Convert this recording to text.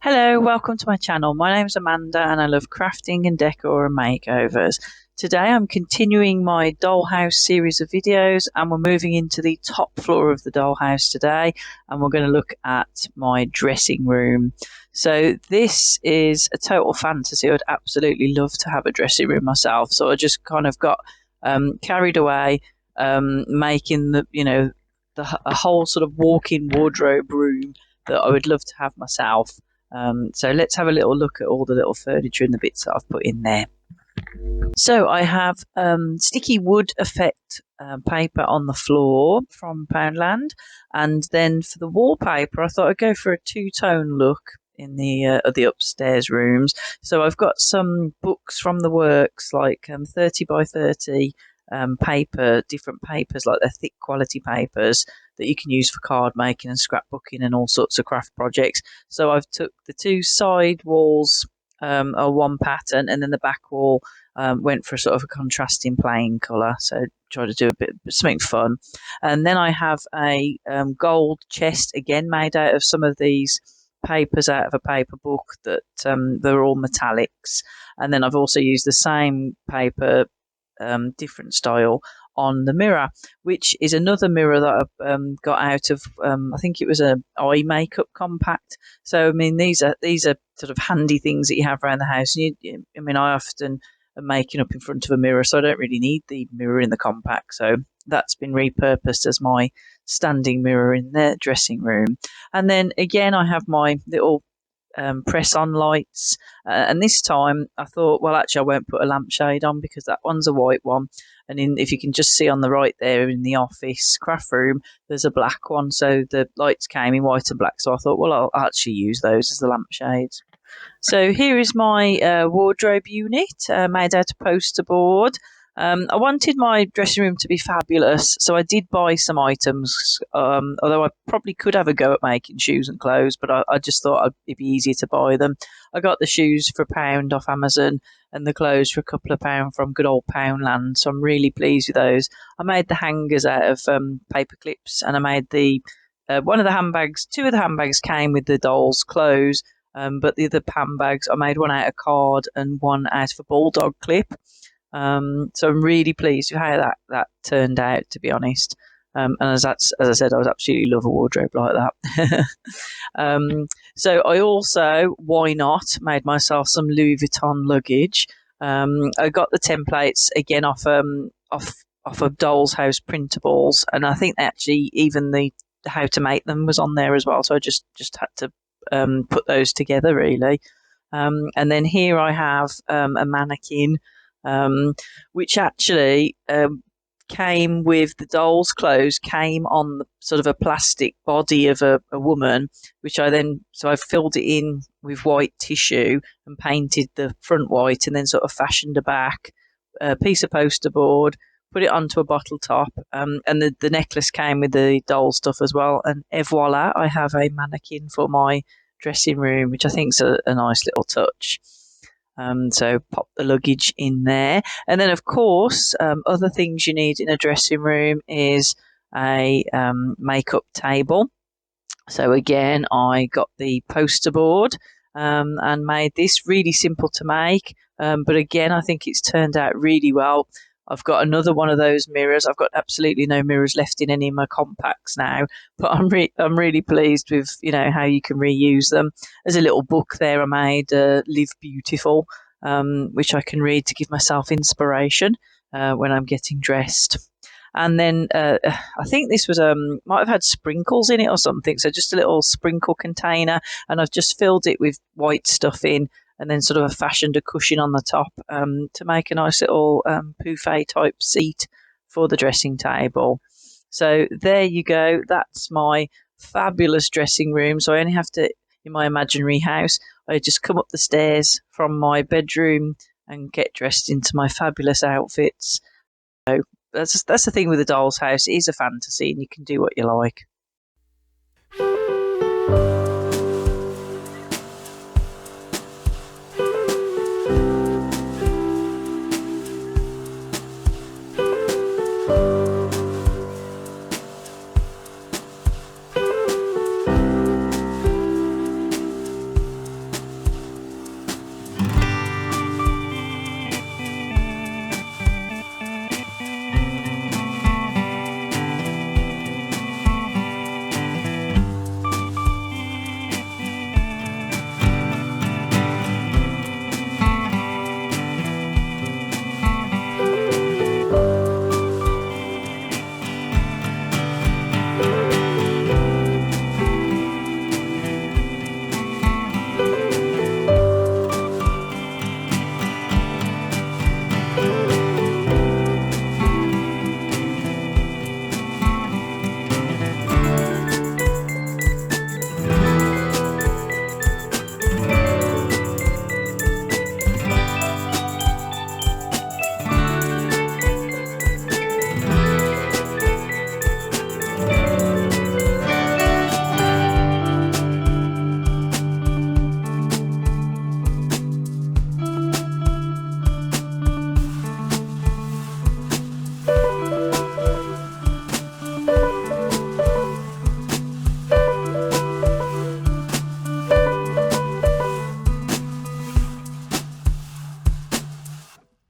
Hello, welcome to my channel. My name is Amanda and I love crafting and decor and makeovers. Today I'm continuing my dollhouse series of videos and we're moving into the top floor of the dollhouse today and we're going to look at my dressing room. So this is a total fantasy. I'd absolutely love to have a dressing room myself. So I just kind of got carried away making a whole sort of walk-in wardrobe room that I would love to have myself. So let's have a little look at all the little furniture and the bits that I've put in there. So I have sticky wood effect paper on the floor from Poundland, and then for the wallpaper I thought I'd go for a two-tone look in the upstairs rooms. So I've got some books from the works, like 30 by 30 paper, different papers, like they're thick quality papers that you can use for card making and scrapbooking and all sorts of craft projects. So I've took the two side walls are one pattern, and then the back wall went for sort of a contrasting plain colour. So try to do a bit something fun. And then I have a gold chest again made out of some of these papers out of a paper book that they're all metallics. And then I've also used the same paper, different style, on the mirror, which is another mirror that I've got out of I think it was a eye makeup compact. So I mean these are sort of handy things that you have around the house. And I mean I often am making up in front of a mirror, so I don't really need the mirror in the compact. So that's been repurposed as my standing mirror in the dressing room. And then again I have my little press-on lights, and this time I thought, well, actually I won't put a lampshade on because that one's a white one, and if you can just see on the right there in the office craft room there's a black one, so the lights came in white and black, so I thought, well, I'll actually use those as the lampshades. So here is my wardrobe unit made out of poster board. I wanted my dressing room to be fabulous, so I did buy some items, although I probably could have a go at making shoes and clothes, but I just thought it'd be easier to buy them. I got the shoes for £1 off Amazon and the clothes for a couple of pounds from good old Poundland, so I'm really pleased with those. I made the hangers out of paper clips, and I made the one of the handbags, two of the handbags came with the doll's clothes, but the other handbags, I made one out of card and one out of a bulldog clip. So I'm really pleased with how that turned out, to be honest. And as I said, I would absolutely love a wardrobe like that. So I also, why not, made myself some Louis Vuitton luggage. I got the templates again off of Doll's House printables, and I think actually even the how to make them was on there as well. So I just had to put those together really. And then here I have a mannequin, which actually came with the doll's clothes, came on sort of a plastic body of a woman, which so I filled it in with white tissue and painted the front white, and then sort of fashioned a back, a piece of poster board, put it onto a bottle top, and the necklace came with the doll stuff as well, and voila, I have a mannequin for my dressing room, which I think is a nice little touch. So pop the luggage in there. And then, of course, other things you need in a dressing room is a makeup table. So again, I got the poster board and made this really simple to make. But again, I think it's turned out really well. I've got another one of those mirrors. I've got absolutely no mirrors left in any of my compacts now, but I'm really pleased with how you can reuse them. There's a little book there I made, Live Beautiful, which I can read to give myself inspiration when I'm getting dressed. And then I think this was might have had sprinkles in it or something, so just a little sprinkle container, and I've just filled it with white stuff in, and then sort of fashioned a cushion on the top to make a nice little buffet type seat for the dressing table. So there you go. That's my fabulous dressing room. So I only have to, in my imaginary house, I just come up the stairs from my bedroom and get dressed into my fabulous outfits. So that's the thing with the doll's house. It is a fantasy and you can do what you like.